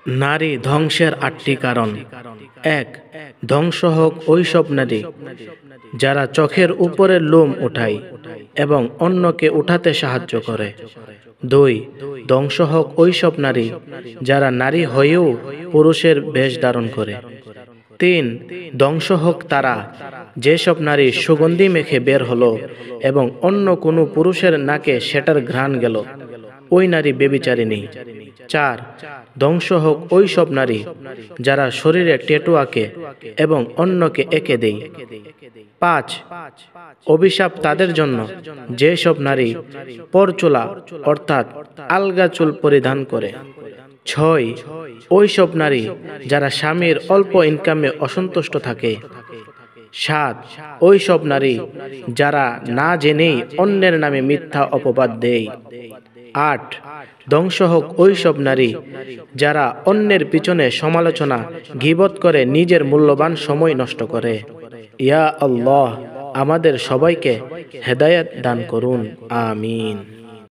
নারী ধ্বংসের ৮টি কারণ। ১. ধ্বংস হোক ওইসব নারী যারা চোখের উপরের লোম উঠায় এবং অন্যকে উঠাতে সাহায্য করে। ২. ধ্বংস হোক ওইসব নারী যারা নারী হয়েও পুরুষের বেশ ধারণ করে। ৩. ধ্বংস হোক তারা যেসব নারী সুগন্ধি মেখে বের হলো এবং অন্য কোনো পুরুষের নাকে সেটার ঘ্রাণ গেল, ওই নারী ব্যভিচারিণী। ৪. ধ্বংস হোক ওই সব নারী যারা শরীরে ট্যাটু আঁকে এবং অন্যকে এঁকে দেয়। ৫. অভিশাপ তাদের জন্য যেসব নারী পরচুলা অর্থাৎ আলগা চুল পরিধান করে। ৬. ওই সব নারী যারা স্বামীর অল্প ইনকামে অসন্তুষ্ট থাকে। ৭. ওই সব নারী যারা না জেনেই অন্যের নামে মিথ্যা অপবাদ দেয়। ৮. ধ্বংস হোক ওই সব নারী যারা অন্যের পিছনে সমালোচনা গীবত করে নিজের মূল্যবান সময় নষ্ট করে। ইয়া আল্লাহ, আমাদের সবাইকে হেদায়েত দান করুন। আমিন।